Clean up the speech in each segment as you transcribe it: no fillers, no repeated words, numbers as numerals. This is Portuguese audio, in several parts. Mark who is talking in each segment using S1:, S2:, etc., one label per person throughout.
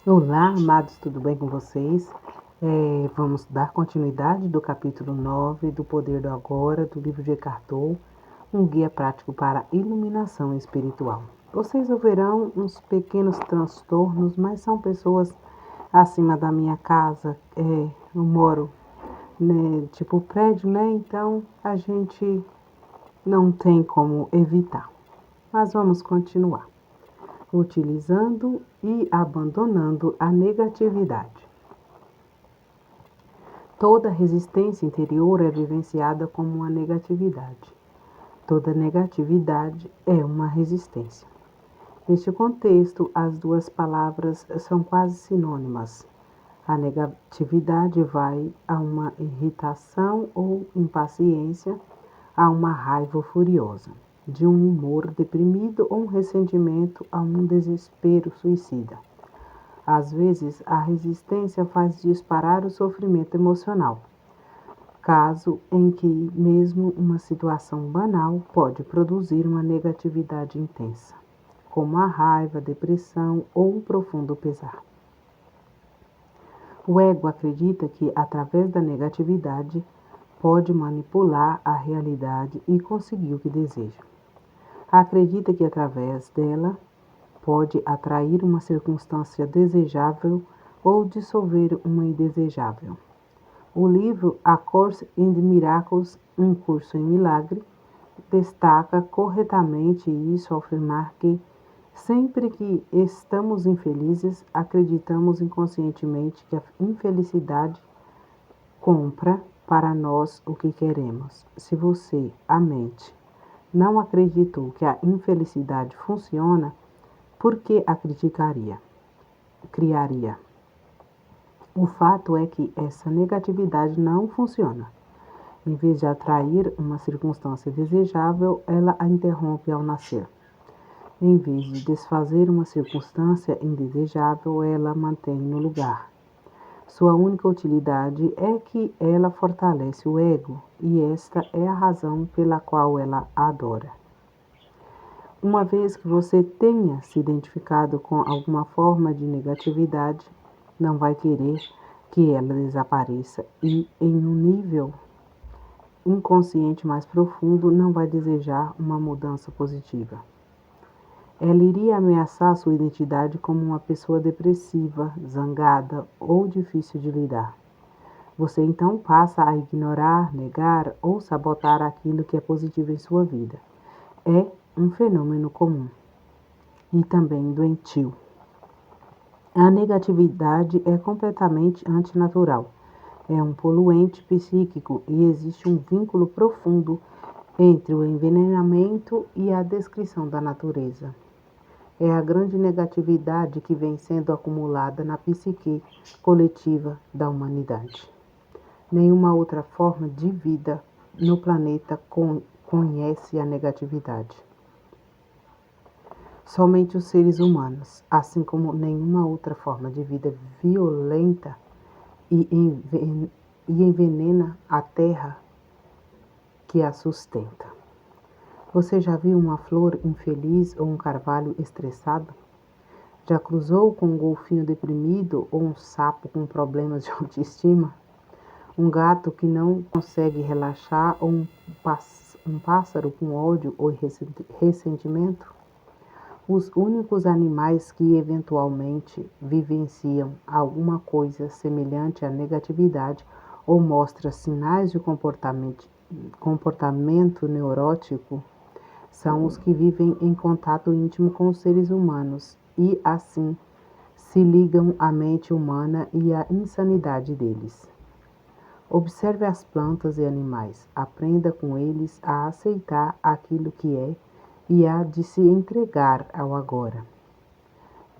S1: Olá, amados, tudo bem com vocês? Vamos dar continuidade do capítulo 9 do Poder do Agora, do livro de Eckhart Tolle, um guia prático para a iluminação espiritual. Vocês ouvirão uns pequenos transtornos, mas são pessoas acima da minha casa. Eu moro, né, tipo prédio, né? Então a gente não tem como evitar. Mas vamos continuar utilizando e abandonando a negatividade. Toda resistência interior é vivenciada como uma negatividade. Toda negatividade é uma resistência. Neste contexto, as duas palavras são quase sinônimas. A negatividade vai a uma irritação ou impaciência, a uma raiva furiosa, de um humor deprimido ou um ressentimento a um desespero suicida. Às vezes, a resistência faz disparar o sofrimento emocional, caso em que mesmo uma situação banal pode produzir uma negatividade intensa, como a raiva, a depressão ou um profundo pesar. O ego acredita que, através da negatividade, pode manipular a realidade e conseguir o que deseja. Acredita que, através dela, pode atrair uma circunstância desejável ou dissolver uma indesejável. O livro A Course in Miracles, um curso em milagre, destaca corretamente isso ao afirmar que sempre que estamos infelizes, acreditamos inconscientemente que a infelicidade compra para nós o que queremos. Se você, a mente, não acreditou que a infelicidade funciona, por que a criaria? O fato é que essa negatividade não funciona. Em vez de atrair uma circunstância desejável, ela a interrompe ao nascer. Em vez de desfazer uma circunstância indesejável, ela a mantém no lugar. Sua única utilidade é que ela fortalece o ego, e esta é a razão pela qual ela a adora. Uma vez que você tenha se identificado com alguma forma de negatividade, não vai querer que ela desapareça e, em um nível inconsciente mais profundo, não vai desejar uma mudança positiva. Ela iria ameaçar sua identidade como uma pessoa depressiva, zangada ou difícil de lidar. Você então passa a ignorar, negar ou sabotar aquilo que é positivo em sua vida. É um fenômeno comum e também doentio. A negatividade é completamente antinatural. É um poluente psíquico e existe um vínculo profundo entre o envenenamento e a descrição da natureza. É a grande negatividade que vem sendo acumulada na psique coletiva da humanidade. Nenhuma outra forma de vida no planeta conhece a negatividade. Somente os seres humanos, assim como nenhuma outra forma de vida violenta e envenena a terra que a sustenta. Você já viu uma flor infeliz ou um carvalho estressado? Já cruzou com um golfinho deprimido ou um sapo com problemas de autoestima? Um gato que não consegue relaxar ou um pássaro com ódio ou ressentimento? Os únicos animais que eventualmente vivenciam alguma coisa semelhante à negatividade ou mostram sinais de comportamento neurótico são os que vivem em contato íntimo com os seres humanos e, assim, se ligam à mente humana e à insanidade deles. Observe as plantas e animais, aprenda com eles a aceitar aquilo que é e há de se entregar ao agora.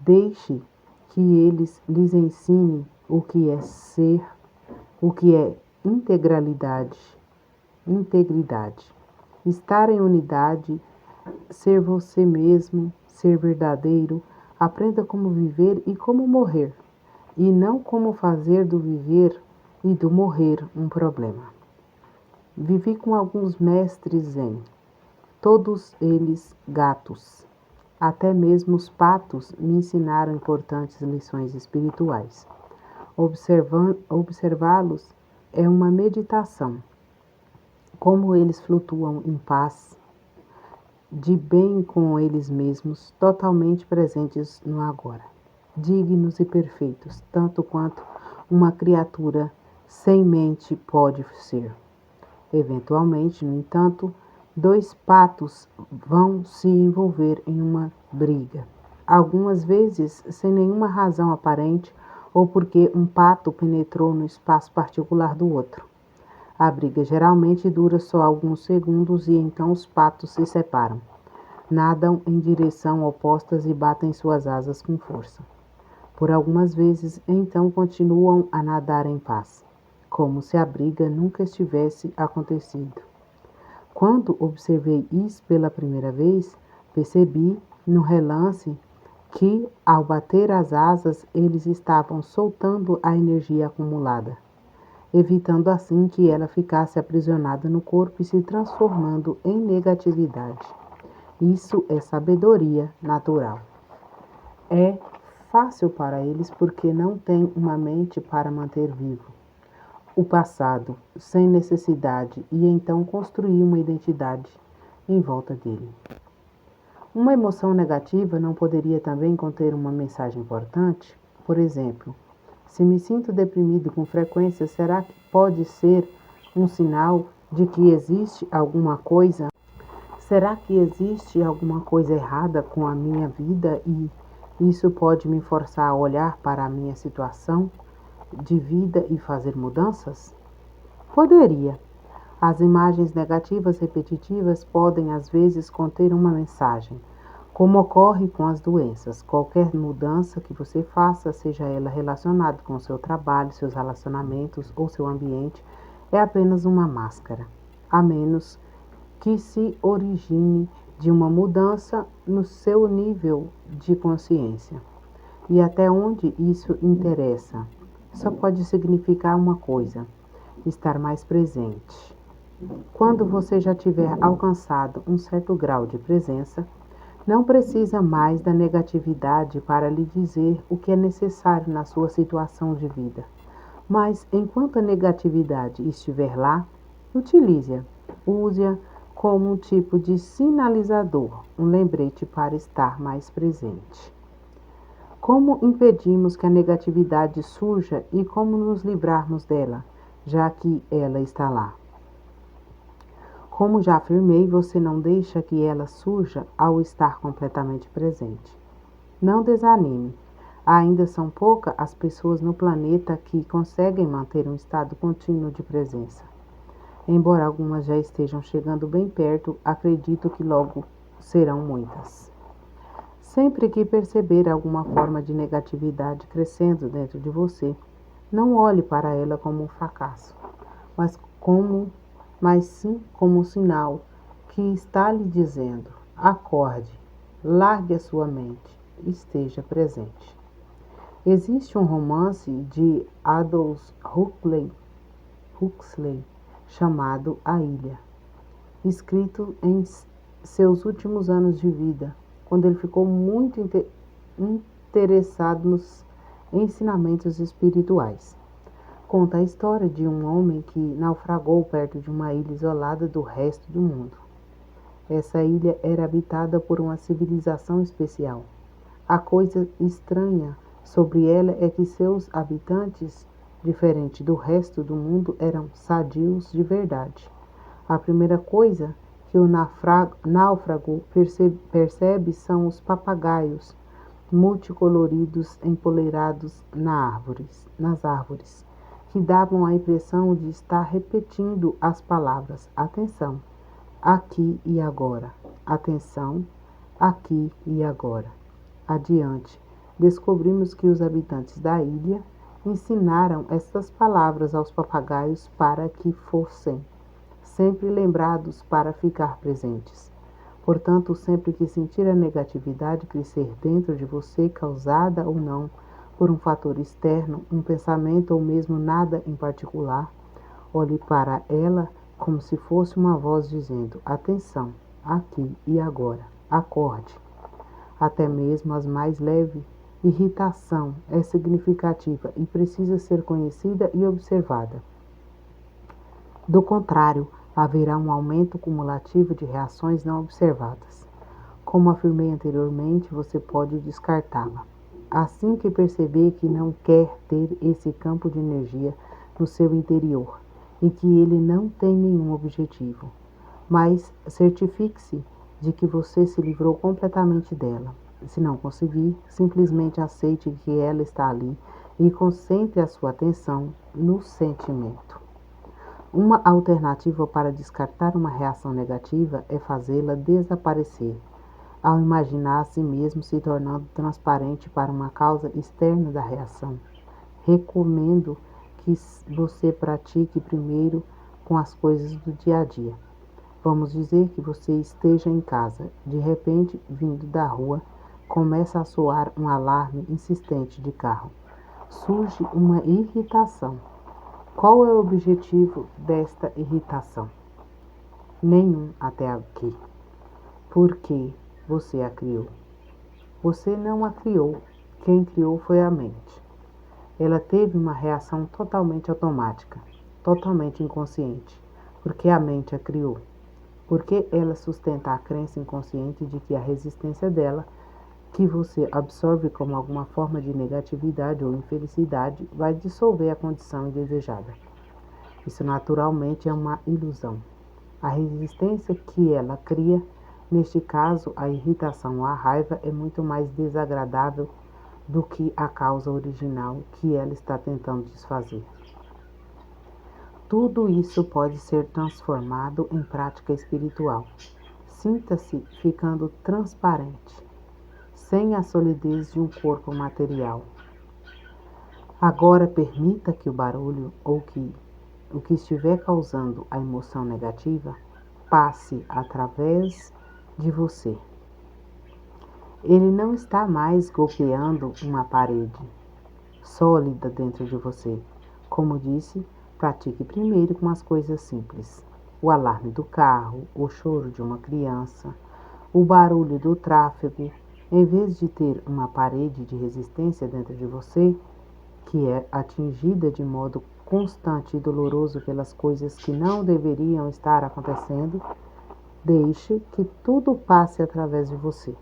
S1: Deixe que eles lhes ensinem o que é ser, o que é integridade, estar em unidade, ser você mesmo, ser verdadeiro. Aprenda como viver e como morrer, e não como fazer do viver e do morrer um problema. Vivi com alguns mestres zen, todos eles gatos. Até mesmo os patos me ensinaram importantes lições espirituais. Observá-los é uma meditação. Como eles flutuam em paz, de bem com eles mesmos, totalmente presentes no agora, dignos e perfeitos, tanto quanto uma criatura sem mente pode ser. Eventualmente, no entanto, dois patos vão se envolver em uma briga, algumas vezes sem nenhuma razão aparente ou porque um pato penetrou no espaço particular do outro. A briga geralmente dura só alguns segundos e então os patos se separam. Nadam em direção opostas e batem suas asas com força. Por algumas vezes, então continuam a nadar em paz, como se a briga nunca estivesse acontecido. Quando observei isso pela primeira vez, percebi, no relance, que, ao bater as asas, eles estavam soltando a energia acumulada, evitando assim que ela ficasse aprisionada no corpo e se transformando em negatividade. Isso é sabedoria natural. É fácil para eles porque não têm uma mente para manter vivo o passado sem necessidade e então construir uma identidade em volta dele. Uma emoção negativa não poderia também conter uma mensagem importante? Por exemplo, se me sinto deprimido com frequência, será que pode ser um sinal de que existe alguma coisa? Será que existe alguma coisa errada com a minha vida e isso pode me forçar a olhar para a minha situação de vida e fazer mudanças? Poderia. As imagens negativas repetitivas podem às vezes conter uma mensagem, como ocorre com as doenças. Qualquer mudança que você faça, seja ela relacionada com o seu trabalho, seus relacionamentos ou seu ambiente, é apenas uma máscara, a menos que se origine de uma mudança no seu nível de consciência. E até onde isso interessa? Só pode significar uma coisa: estar mais presente. Quando você já tiver alcançado um certo grau de presença, não precisa mais da negatividade para lhe dizer o que é necessário na sua situação de vida. Mas enquanto a negatividade estiver lá, utilize-a. Use-a como um tipo de sinalizador, um lembrete para estar mais presente. Como impedimos que a negatividade surja e como nos livrarmos dela, já que ela está lá? Como já afirmei, você não deixa que ela surja ao estar completamente presente. Não desanime. Ainda são poucas as pessoas no planeta que conseguem manter um estado contínuo de presença. Embora algumas já estejam chegando bem perto, acredito que logo serão muitas. Sempre que perceber alguma forma de negatividade crescendo dentro de você, não olhe para ela como um fracasso, mas sim como um sinal que está lhe dizendo: acorde, largue a sua mente, esteja presente. Existe um romance de Aldous Huxley chamado A Ilha, escrito em seus últimos anos de vida, quando ele ficou muito interessado nos ensinamentos espirituais. Conta a história de um homem que naufragou perto de uma ilha isolada do resto do mundo. Essa ilha era habitada por uma civilização especial. A coisa estranha sobre ela é que seus habitantes, diferente do resto do mundo, eram sadios de verdade. A primeira coisa que o náufrago percebe são os papagaios multicoloridos empoleirados nas árvores, que davam a impressão de estar repetindo as palavras: atenção, aqui e agora, atenção, aqui e agora. Adiante, descobrimos que os habitantes da ilha ensinaram essas palavras aos papagaios para que fossem sempre lembrados para ficar presentes. Portanto, sempre que sentir a negatividade crescer dentro de você, causada ou não por um fator externo, um pensamento ou mesmo nada em particular, olhe para ela como se fosse uma voz dizendo: atenção, aqui e agora, acorde. Até mesmo as mais leves, irritação é significativa e precisa ser conhecida e observada. Do contrário, haverá um aumento cumulativo de reações não observadas. Como afirmei anteriormente, você pode descartá-la. Assim que perceber que não quer ter esse campo de energia no seu interior e que ele não tem nenhum objetivo, mas certifique-se de que você se livrou completamente dela. Se não conseguir, simplesmente aceite que ela está ali e concentre a sua atenção no sentimento. Uma alternativa para descartar uma reação negativa é fazê-la desaparecer, ao imaginar a si mesmo se tornando transparente para uma causa externa da reação. Recomendo que você pratique primeiro com as coisas do dia a dia. Vamos dizer que você esteja em casa. De repente, vindo da rua, começa a soar um alarme insistente de carro. Surge uma irritação. Qual é o objetivo desta irritação? Nenhum até aqui. Por que você a criou? Você não a criou. Quem criou foi a mente. Ela teve uma reação totalmente automática, totalmente inconsciente, porque a mente a criou. Porque ela sustenta a crença inconsciente de que a resistência dela, que você absorve como alguma forma de negatividade ou infelicidade, vai dissolver a condição indesejada. Isso naturalmente é uma ilusão. A resistência que ela cria, neste caso a irritação ou a raiva, é muito mais desagradável do que a causa original que ela está tentando desfazer. Tudo isso pode ser transformado em prática espiritual. Sinta-se ficando transparente, sem a solidez de um corpo material. Agora permita que o barulho ou o que estiver causando a emoção negativa passe através de você. Ele não está mais golpeando uma parede sólida dentro de você. Como disse, pratique primeiro com as coisas simples. O alarme do carro, o choro de uma criança, o barulho do tráfego. Em vez de ter uma parede de resistência dentro de você, que é atingida de modo constante e doloroso pelas coisas que não deveriam estar acontecendo, deixe que tudo passe através de você.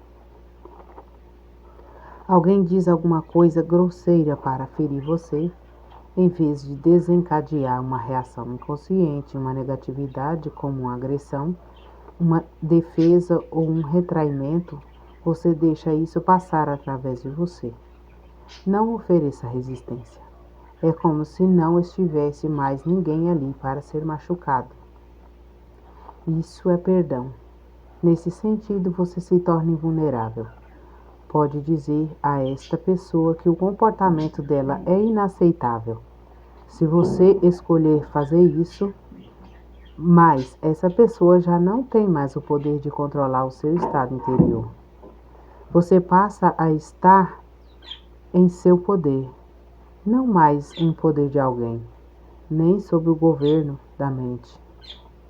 S1: Alguém diz alguma coisa grosseira para ferir você, em vez de desencadear uma reação inconsciente, uma negatividade como uma agressão, uma defesa ou um retraimento, você deixa isso passar através de você. Não ofereça resistência. É como se não estivesse mais ninguém ali para ser machucado. Isso é perdão. Nesse sentido, você se torna invulnerável. Pode dizer a esta pessoa que o comportamento dela é inaceitável. Se você escolher fazer isso, mas essa pessoa já não tem mais o poder de controlar o seu estado interior. Você passa a estar em seu poder, não mais em poder de alguém, nem sob o governo da mente.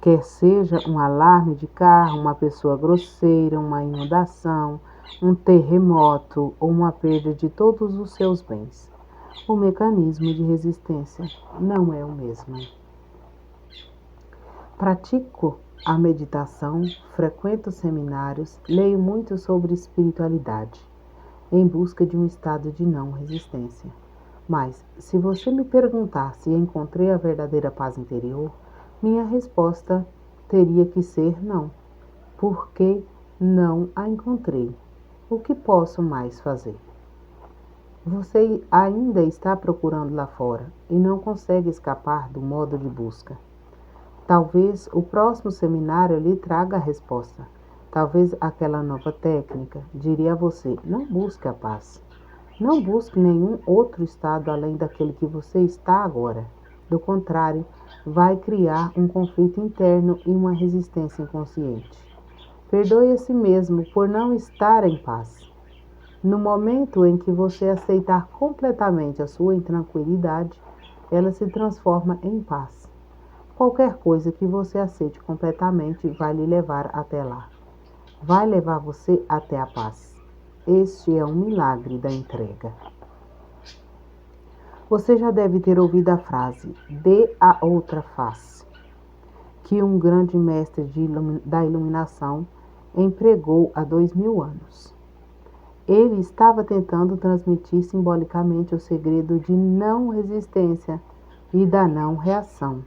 S1: Quer seja um alarme de carro, uma pessoa grosseira, uma inundação, um terremoto ou uma perda de todos os seus bens. O mecanismo de resistência não é o mesmo. Pratico a meditação, frequento seminários, leio muito sobre espiritualidade, em busca de um estado de não resistência. Mas, se você me perguntar se encontrei a verdadeira paz interior, minha resposta teria que ser não, porque não a encontrei. O que posso mais fazer? Você ainda está procurando lá fora e não consegue escapar do modo de busca. Talvez o próximo seminário lhe traga a resposta. Talvez aquela nova técnica diria a você: não busque a paz. Não busque nenhum outro estado além daquele que você está agora. Do contrário, vai criar um conflito interno e uma resistência inconsciente. Perdoe a si mesmo por não estar em paz. No momento em que você aceitar completamente a sua intranquilidade, ela se transforma em paz. Qualquer coisa que você aceite completamente vai lhe levar até lá. Vai levar você até a paz. Este é um milagre da entrega. Você já deve ter ouvido a frase, dê a outra face, que um grande mestre da iluminação empregou há 2000 anos. Ele estava tentando transmitir simbolicamente o segredo de não resistência e da não reação.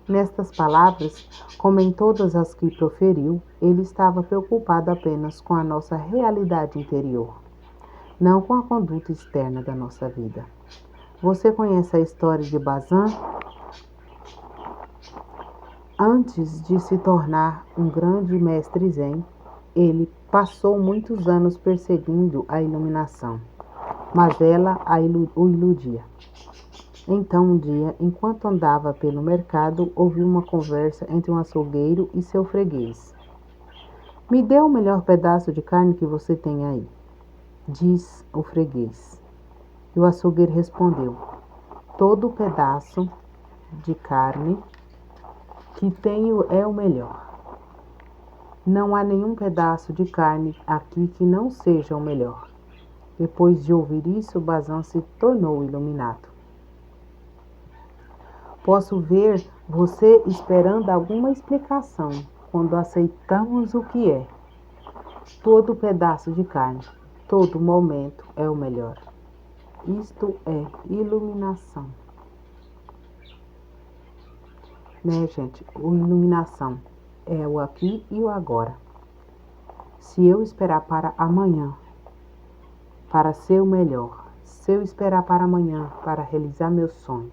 S1: Nestas palavras, como em todas as que proferiu, ele estava preocupado apenas com a nossa realidade interior, não com a conduta externa da nossa vida. Você conhece a história de Bazan? Antes de se tornar um grande mestre zen, ele passou muitos anos perseguindo a iluminação, mas ela o iludia. Então, um dia, enquanto andava pelo mercado, ouviu uma conversa entre um açougueiro e seu freguês. Me dê o melhor pedaço de carne que você tem aí, diz o freguês. E o açougueiro respondeu, todo pedaço de carne que tenho é o melhor. Não há nenhum pedaço de carne aqui que não seja o melhor. Depois de ouvir isso, Bazan se tornou iluminado. Posso ver você esperando alguma explicação quando aceitamos o que é. Todo pedaço de carne, todo momento é o melhor. Isto é iluminação. Né, gente? O iluminação é o aqui e o agora. Se eu esperar para amanhã, para ser o melhor, se eu esperar para amanhã para realizar meu sonho,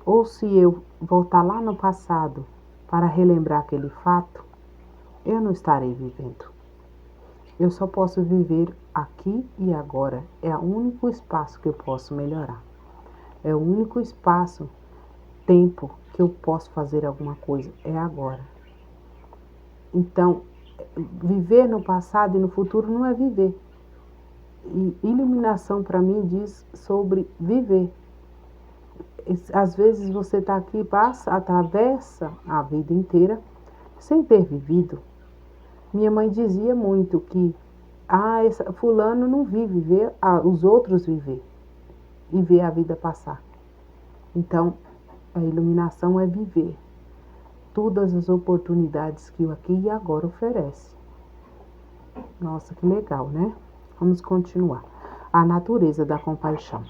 S1: ou se eu voltar lá no passado para relembrar aquele fato, eu não estarei vivendo. Eu só posso viver aqui e agora. É o único espaço que eu posso melhorar. É o único espaço, tempo que eu posso fazer alguma coisa. É agora. Então, viver no passado e no futuro não é viver. E iluminação para mim diz sobre viver. Às vezes você está aqui, atravessa a vida inteira sem ter vivido. Minha mãe dizia muito que fulano não vive, vê os outros viver e vê a vida passar. Então, a iluminação é viver todas as oportunidades que o aqui e agora oferece. Nossa, que legal, né? Vamos continuar. A natureza da compaixão.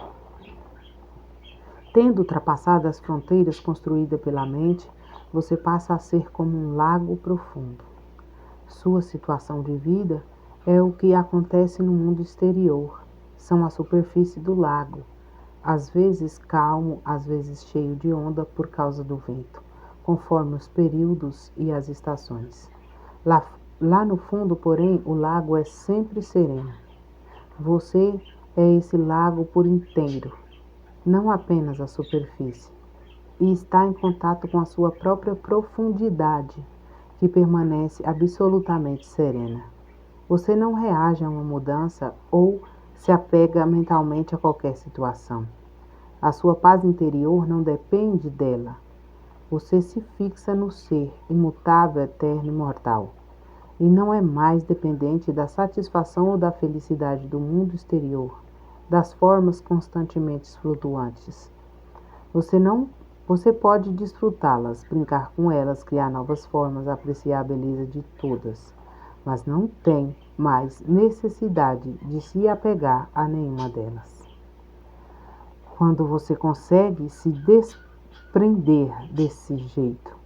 S1: Tendo ultrapassado as fronteiras construídas pela mente, você passa a ser como um lago profundo. Sua situação de vida é o que acontece no mundo exterior. São a superfície do lago, às vezes calmo, às vezes cheio de onda por causa do vento, conforme os períodos e as estações. Lá no fundo, porém, o lago é sempre sereno. Você é esse lago por inteiro, não apenas a superfície, e está em contato com a sua própria profundidade, que permanece absolutamente serena. Você não reage a uma mudança ou se apega mentalmente a qualquer situação. A sua paz interior não depende dela. Você se fixa no ser imutável, eterno e imortal, e não é mais dependente da satisfação ou da felicidade do mundo exterior, das formas constantemente flutuantes. Você pode desfrutá-las, brincar com elas, criar novas formas, apreciar a beleza de todas, mas não tem mais necessidade de se apegar a nenhuma delas. Quando você consegue se desprender desse jeito,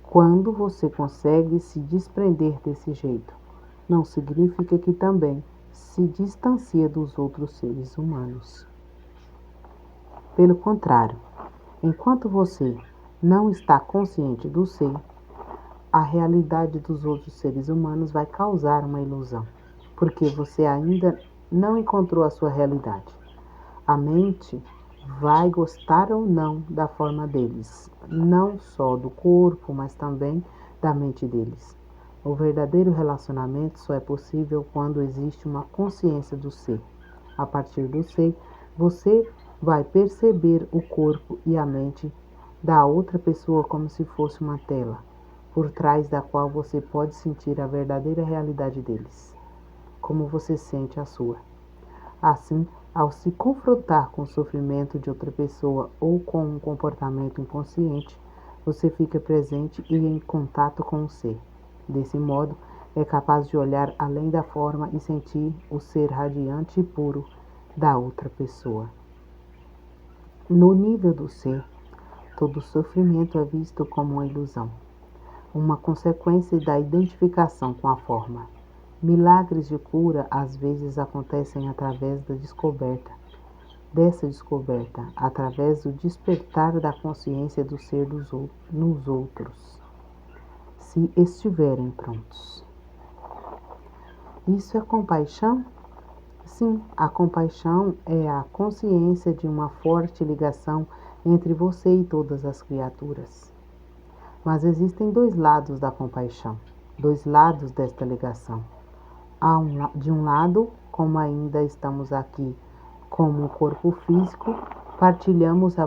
S1: quando você consegue se desprender desse jeito, não significa que também se distancia dos outros seres humanos. Pelo contrário, enquanto você não está consciente do ser, a realidade dos outros seres humanos vai causar uma ilusão, porque você ainda não encontrou a sua realidade. A mente vai gostar ou não da forma deles, não só do corpo, mas também da mente deles. O verdadeiro relacionamento só é possível quando existe uma consciência do ser. A partir do ser, você vai perceber o corpo e a mente da outra pessoa como se fosse uma tela, por trás da qual você pode sentir a verdadeira realidade deles. como você sente a sua. Assim, ao se confrontar com o sofrimento de outra pessoa ou com um comportamento inconsciente, você fica presente e em contato com o ser. Desse modo, é capaz de olhar além da forma e sentir o ser radiante e puro da outra pessoa. No nível do ser, todo sofrimento é visto como uma ilusão, uma consequência da identificação com a forma. Milagres de cura às vezes acontecem através da descoberta. Dessa descoberta, através do despertar da consciência do ser nos outros, se estiverem prontos. Isso é compaixão? Sim, a compaixão é a consciência de uma forte ligação entre você e todas as criaturas. Mas existem dois lados da compaixão, dois lados desta ligação. De um lado, como ainda estamos aqui como um corpo físico, partilhamos a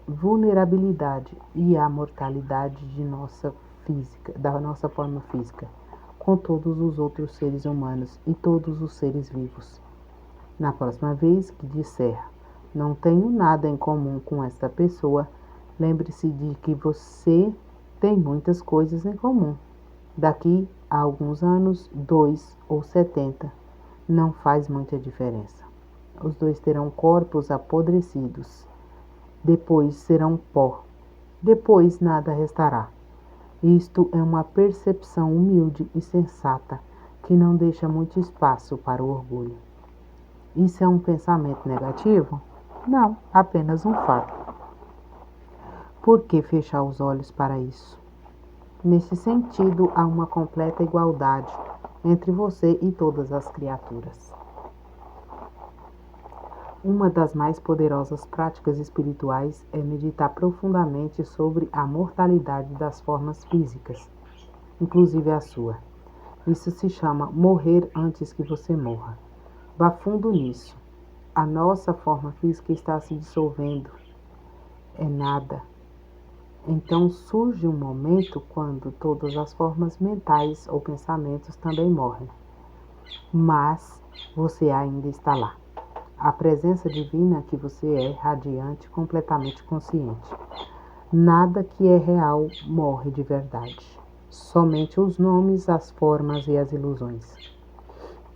S1: vulnerabilidade e a mortalidade da nossa forma física, com todos os outros seres humanos e todos os seres vivos. Na próxima vez que disser, não tenho nada em comum com esta pessoa, lembre-se de que você tem muitas coisas em comum. Daqui a alguns anos, 2 ou 70, não faz muita diferença. Os dois terão corpos apodrecidos. Depois serão pó. Depois nada restará. Isto é uma percepção humilde e sensata que não deixa muito espaço para o orgulho. Isso é um pensamento negativo? Não, apenas um fato. Por que fechar os olhos para isso? Nesse sentido, há uma completa igualdade entre você e todas as criaturas. Uma das mais poderosas práticas espirituais é meditar profundamente sobre a mortalidade das formas físicas, inclusive a sua. Isso se chama morrer antes que você morra. Vá fundo nisso. A nossa forma física está se dissolvendo. É nada. Então surge um momento quando todas as formas mentais ou pensamentos também morrem. Mas você ainda está lá. A presença divina que você é, radiante, completamente consciente. Nada que é real morre de verdade. Somente os nomes, as formas e as ilusões.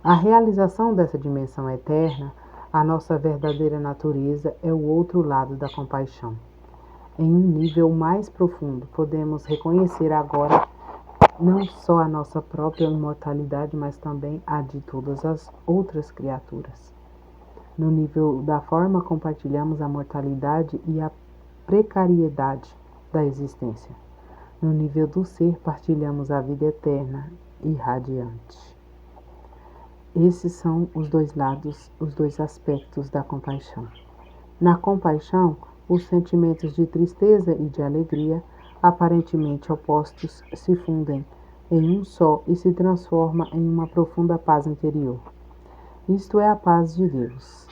S1: A realização dessa dimensão eterna, a nossa verdadeira natureza, é o outro lado da compaixão. Em um nível mais profundo, podemos reconhecer agora não só a nossa própria imortalidade, mas também a de todas as outras criaturas. No nível da forma, compartilhamos a mortalidade e a precariedade da existência. No nível do ser, partilhamos a vida eterna e radiante. Esses são os dois lados, os dois aspectos da compaixão. Na compaixão, os sentimentos de tristeza e de alegria, aparentemente opostos, se fundem em um só e se transformam em uma profunda paz interior. Isto é a paz de Deus.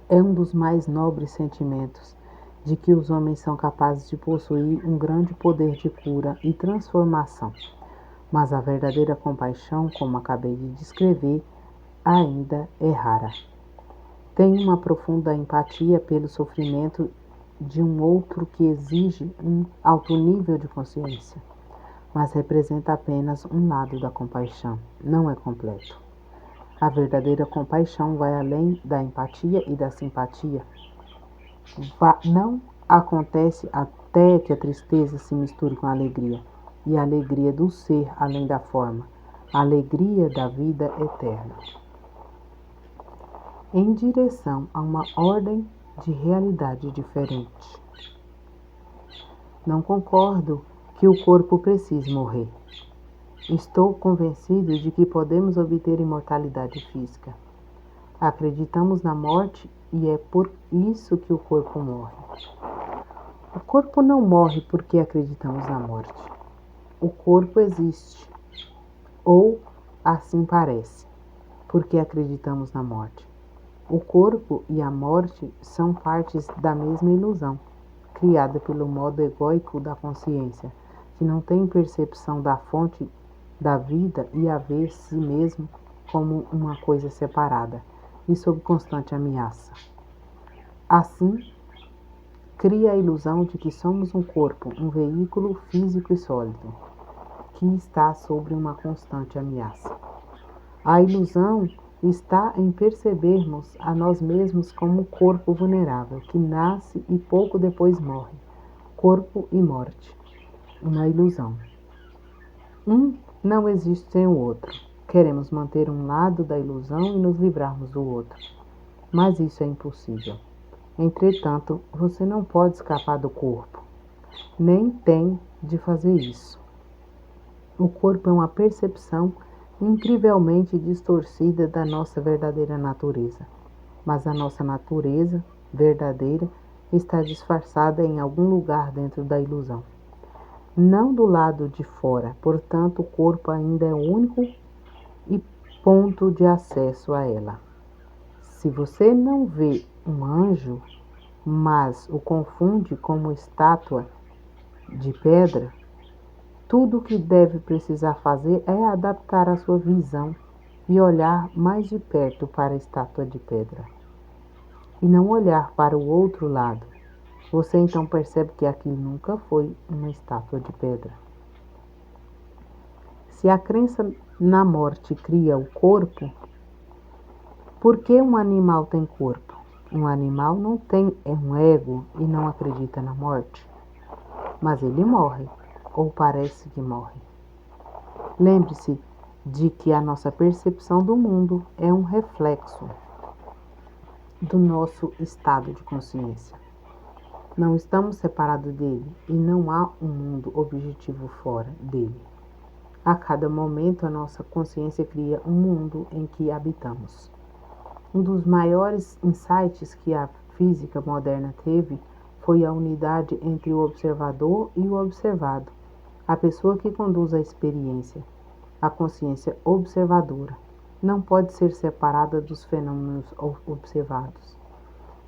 S1: É um dos mais nobres sentimentos de que os homens são capazes de possuir um grande poder de cura e transformação. Mas a verdadeira compaixão, como acabei de descrever, ainda é rara. Tem uma profunda empatia pelo sofrimento de um outro que exige um alto nível de consciência, mas representa apenas um lado da compaixão, não é completo. A verdadeira compaixão vai além da empatia e da simpatia. Não acontece até que a tristeza se misture com a alegria, e a alegria do ser além da forma, a alegria da vida eterna. Em direção a uma ordem de realidade diferente. Não concordo que o corpo precise morrer. Estou convencido de que podemos obter imortalidade física. Acreditamos na morte e é por isso que o corpo morre. O corpo não morre porque acreditamos na morte. O corpo existe, ou assim parece, porque acreditamos na morte. O corpo e a morte são partes da mesma ilusão, criada pelo modo egóico da consciência, que não tem percepção da fonte da vida e a ver si mesmo como uma coisa separada e sob constante ameaça. Assim, cria a ilusão de que somos um corpo, um veículo físico e sólido, que está sob uma constante ameaça. A ilusão está em percebermos a nós mesmos como um corpo vulnerável, que nasce e pouco depois morre. Corpo e morte. Uma ilusão. Um não existe sem o outro. Queremos manter um lado da ilusão e nos livrarmos do outro. Mas isso é impossível. Entretanto, você não pode escapar do corpo. Nem tem de fazer isso. O corpo é uma percepção incrivelmente distorcida da nossa verdadeira natureza. Mas a nossa natureza verdadeira está disfarçada em algum lugar dentro da ilusão. Não do lado de fora, portanto, o corpo ainda é o único e ponto de acesso a ela. Se você não vê um anjo, mas o confunde com uma estátua de pedra, tudo o que deve precisar fazer é adaptar a sua visão e olhar mais de perto para a estátua de pedra. E não olhar para o outro lado. Você então percebe que aquilo nunca foi uma estátua de pedra. Se a crença na morte cria o corpo, por que um animal tem corpo? Um animal não tem um ego e não acredita na morte. Mas ele morre, ou parece que morre. Lembre-se de que a nossa percepção do mundo é um reflexo do nosso estado de consciência. Não estamos separados dele e não há um mundo objetivo fora dele. A cada momento, a nossa consciência cria um mundo em que habitamos. Um dos maiores insights que a física moderna teve foi a unidade entre o observador e o observado, a pessoa que conduz a experiência. A consciência observadora não pode ser separada dos fenômenos observados.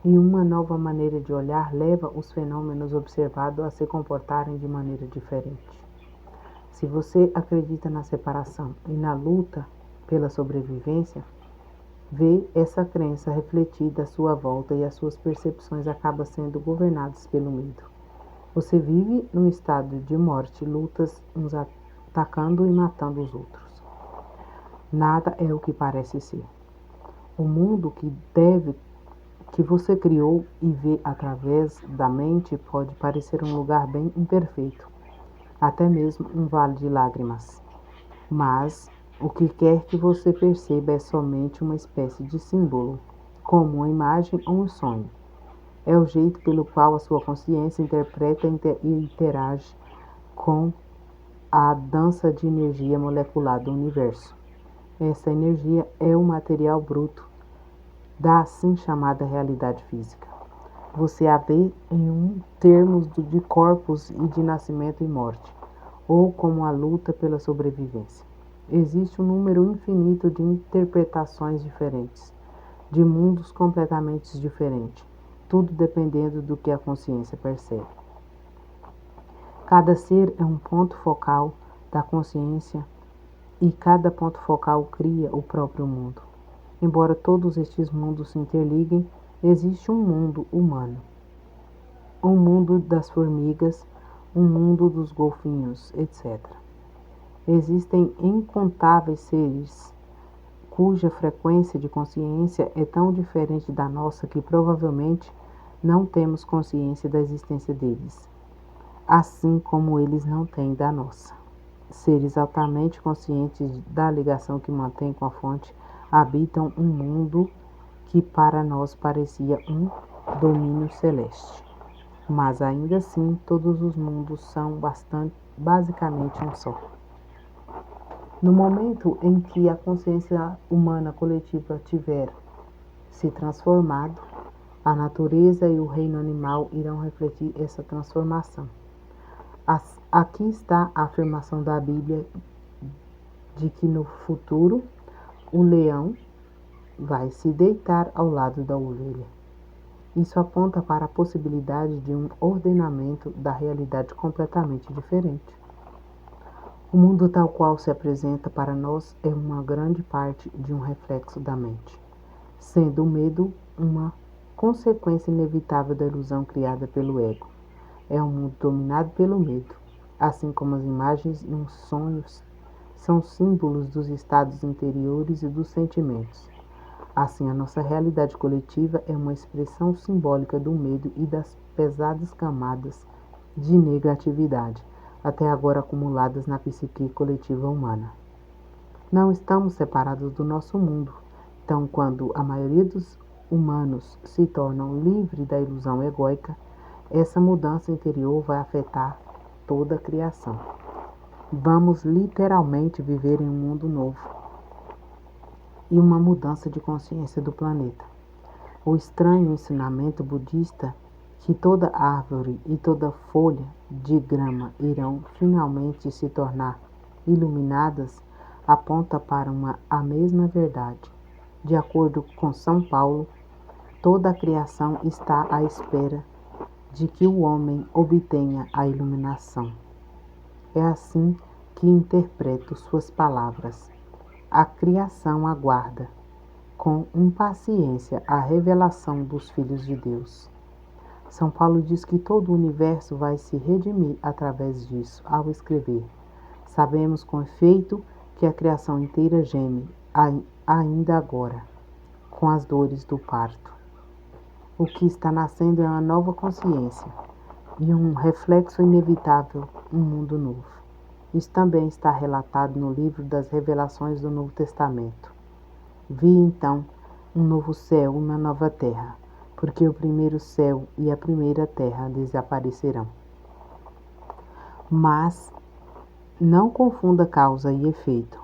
S1: E uma nova maneira de olhar leva os fenômenos observados a se comportarem de maneira diferente. Se você acredita na separação e na luta pela sobrevivência, vê essa crença refletida à sua volta e as suas percepções acabam sendo governadas pelo medo. Você vive num estado de morte, lutas uns atacando e matando os outros. Nada é o que parece ser. O mundo que você criou e vê através da mente pode parecer um lugar bem imperfeito, até mesmo um vale de lágrimas. Mas o que quer que você perceba é somente uma espécie de símbolo, como uma imagem ou um sonho. É o jeito pelo qual a sua consciência interpreta e interage com a dança de energia molecular do universo. Essa energia é o material bruto da assim chamada realidade física. Você a vê em termos de corpos e de nascimento e morte, ou como a luta pela sobrevivência. Existe um número infinito de interpretações diferentes, de mundos completamente diferentes, tudo dependendo do que a consciência percebe. Cada ser é um ponto focal da consciência e cada ponto focal cria o próprio mundo. Embora todos estes mundos se interliguem, existe um mundo humano, um mundo das formigas, um mundo dos golfinhos, etc. Existem incontáveis seres cuja frequência de consciência é tão diferente da nossa que provavelmente não temos consciência da existência deles, assim como eles não têm da nossa. Seres altamente conscientes da ligação que mantêm com a fonte habitam um mundo que para nós parecia um domínio celeste. Mas ainda assim, todos os mundos são basicamente um só. No momento em que a consciência humana coletiva tiver se transformado, a natureza e o reino animal irão refletir essa transformação. Aqui está a afirmação da Bíblia de que no futuro o leão vai se deitar ao lado da ovelha. Isso aponta para a possibilidade de um ordenamento da realidade completamente diferente. O mundo tal qual se apresenta para nós é uma grande parte de um reflexo da mente, sendo o medo uma consequência inevitável da ilusão criada pelo ego. É um mundo dominado pelo medo, assim como as imagens e os sonhos são símbolos dos estados interiores e dos sentimentos. Assim, a nossa realidade coletiva é uma expressão simbólica do medo e das pesadas camadas de negatividade, até agora acumuladas na psique coletiva humana. Não estamos separados do nosso mundo, então, quando a maioria dos humanos se tornam livres da ilusão egóica, essa mudança interior vai afetar toda a criação. Vamos literalmente viver em um mundo novo e uma mudança de consciência do planeta. O estranho ensinamento budista que toda árvore e toda folha de grama irão finalmente se tornar iluminadas aponta para a mesma verdade. De acordo com São Paulo, toda a criação está à espera de que o homem obtenha a iluminação. É assim que interpreto suas palavras. A criação aguarda com impaciência a revelação dos filhos de Deus. São Paulo diz que todo o universo vai se redimir através disso, ao escrever: sabemos com efeito que a criação inteira geme, ainda agora, com as dores do parto. O que está nascendo é uma nova consciência e um reflexo inevitável, um mundo novo. Isso também está relatado no livro das Revelações do Novo Testamento. Vi então um novo céu e uma nova terra, porque o primeiro céu e a primeira terra desaparecerão. Mas não confunda causa e efeito.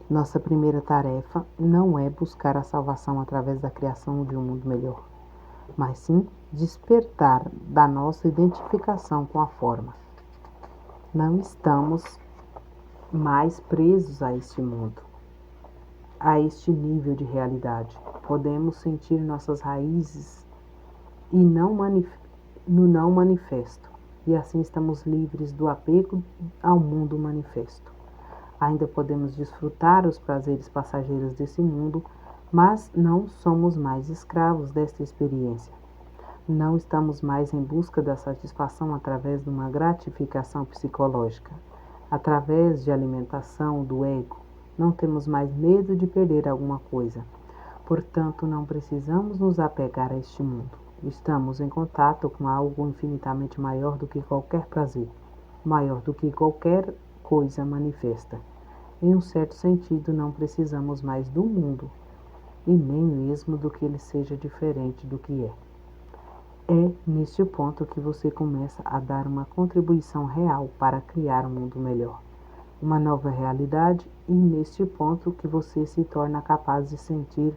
S1: Nossa primeira tarefa não é buscar a salvação através da criação de um mundo melhor, mas sim despertar da nossa identificação com a forma. Não estamos mais presos a este mundo, a este nível de realidade. Podemos sentir nossas raízes e no não manifesto, e assim estamos livres do apego ao mundo manifesto. Ainda podemos desfrutar os prazeres passageiros desse mundo, mas não somos mais escravos desta experiência. Não estamos mais em busca da satisfação através de uma gratificação psicológica, através de alimentação do ego. Não temos mais medo de perder alguma coisa. Portanto, não precisamos nos apegar a este mundo. Estamos em contato com algo infinitamente maior do que qualquer prazer, maior do que qualquer coisa manifesta. Em um certo sentido, não precisamos mais do mundo, e nem mesmo do que ele seja diferente do que é. É neste ponto que você começa a dar uma contribuição real para criar um mundo melhor, uma nova realidade, e neste ponto que você se torna capaz de sentir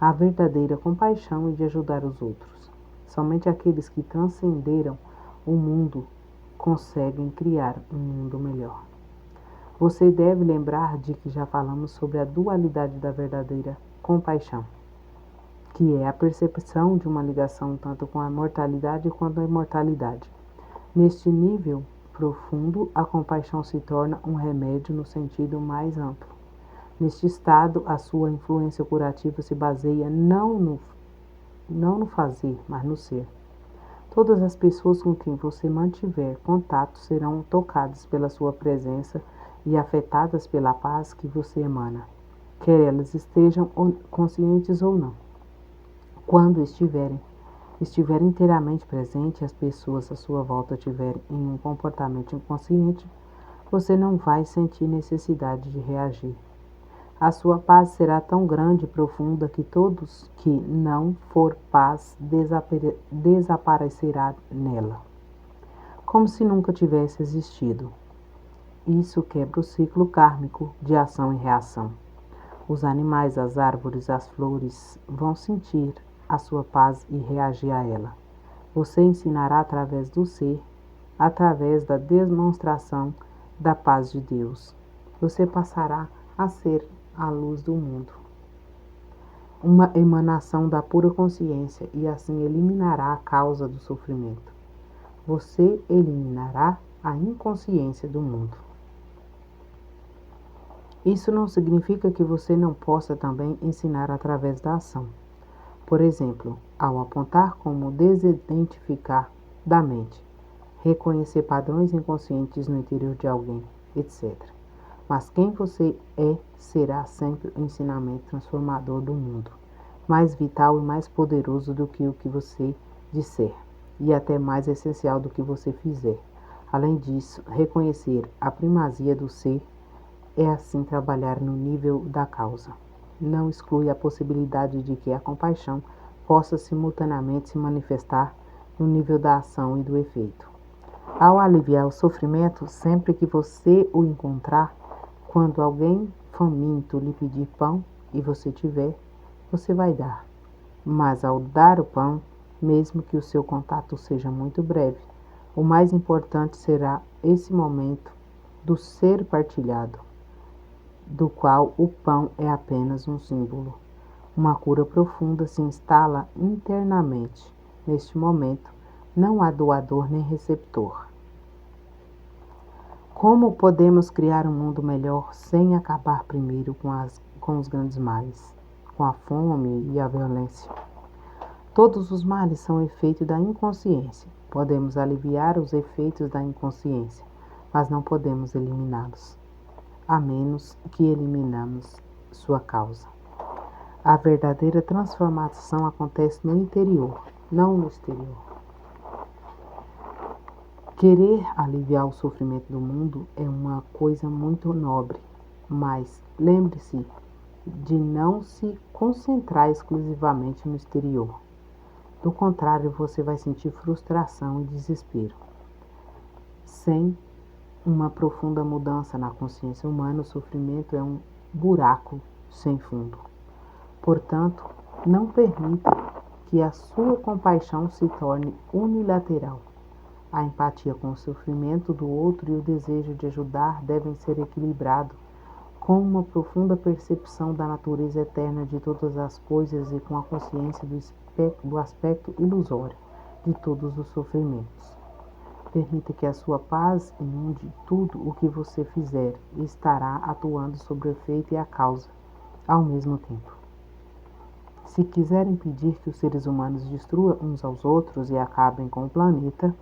S1: a verdadeira compaixão e de ajudar os outros. Somente aqueles que transcenderam o mundo conseguem criar um mundo melhor. Você deve lembrar de que já falamos sobre a dualidade da verdadeira compaixão, que é a percepção de uma ligação tanto com a mortalidade quanto a imortalidade. Neste nível profundo, a compaixão se torna um remédio no sentido mais amplo. Neste estado, a sua influência curativa se baseia não no fazer, mas no ser. Todas as pessoas com quem você mantiver contato serão tocadas pela sua presença e afetadas pela paz que você emana, quer elas estejam conscientes ou não. Quando estiver inteiramente presente, as pessoas à sua volta tiverem em um comportamento inconsciente, você não vai sentir necessidade de reagir. A sua paz será tão grande e profunda que todos que não for paz desaparecerá nela, como se nunca tivesse existido. Isso quebra o ciclo kármico de ação e reação. Os animais, as árvores, as flores vão sentir a sua paz e reagir a ela. Você ensinará através do ser, através da demonstração da paz de Deus. Você passará a ser a luz do mundo, uma emanação da pura consciência, e assim eliminará a causa do sofrimento. Você eliminará a inconsciência do mundo. Isso não significa que você não possa também ensinar através da ação. Por exemplo, ao apontar como desidentificar da mente, reconhecer padrões inconscientes no interior de alguém, etc. Mas quem você é será sempre o ensinamento transformador do mundo, mais vital e mais poderoso do que o que você disser, e até mais essencial do que você fizer. Além disso, reconhecer a primazia do ser é assim trabalhar no nível da causa. Não exclui a possibilidade de que a compaixão possa simultaneamente se manifestar no nível da ação e do efeito. Ao aliviar o sofrimento, sempre que você o encontrar, quando alguém faminto lhe pedir pão e você tiver, você vai dar. Mas ao dar o pão, mesmo que o seu contato seja muito breve, o mais importante será esse momento do ser partilhado, do qual o pão é apenas um símbolo. Uma cura profunda se instala internamente. Neste momento, não há doador nem receptor. Como podemos criar um mundo melhor sem acabar primeiro com os grandes males, com a fome e a violência? Todos os males são efeito da inconsciência. Podemos aliviar os efeitos da inconsciência, mas não podemos eliminá-los, a menos que eliminamos sua causa. A verdadeira transformação acontece no interior, não no exterior. Querer aliviar o sofrimento do mundo é uma coisa muito nobre, mas lembre-se de não se concentrar exclusivamente no exterior. Do contrário, você vai sentir frustração e desespero. Sem uma profunda mudança na consciência humana, o sofrimento é um buraco sem fundo. Portanto, não permita que a sua compaixão se torne unilateral. A empatia com o sofrimento do outro e o desejo de ajudar devem ser equilibrados com uma profunda percepção da natureza eterna de todas as coisas e com a consciência do aspecto ilusório de todos os sofrimentos. Permita que a sua paz inunde tudo o que você fizer e estará atuando sobre o efeito e a causa ao mesmo tempo. Se quiser impedir que os seres humanos destruam uns aos outros e acabem com o planeta,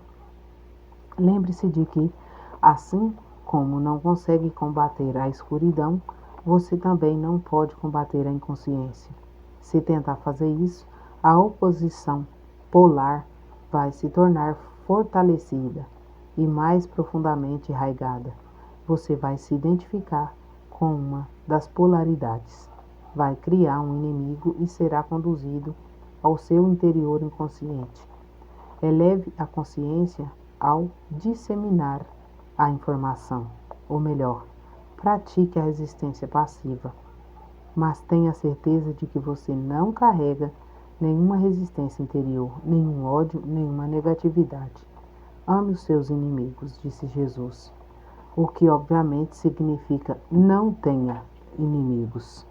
S1: lembre-se de que, assim como não consegue combater a escuridão, você também não pode combater a inconsciência. Se tentar fazer isso, a oposição polar vai se tornar fortalecida e mais profundamente arraigada. Você vai se identificar com uma das polaridades. Vai criar um inimigo e será conduzido ao seu interior inconsciente. Eleve a consciência ao disseminar a informação, ou melhor, pratique a resistência passiva, mas tenha certeza de que você não carrega nenhuma resistência interior, nenhum ódio, nenhuma negatividade. Ame os seus inimigos, disse Jesus, o que obviamente significa não tenha inimigos.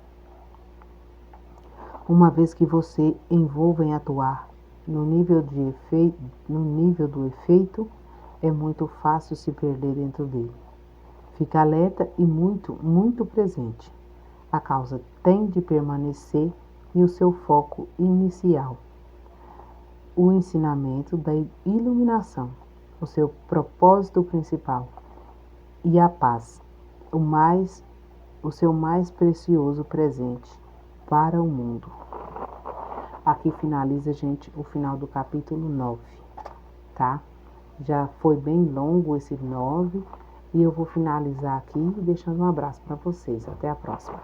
S1: Uma vez que você envolva em atuar no nível do efeito, é muito fácil se perder dentro dele. Fique alerta e muito presente. A causa tem de permanecer e o seu foco inicial, o ensinamento da iluminação, o seu propósito principal e a paz, o seu mais precioso presente para o mundo. Aqui finaliza, gente, o final do capítulo 9, tá? Já foi bem longo esse 9 e eu vou finalizar aqui deixando um abraço para vocês. Até a próxima.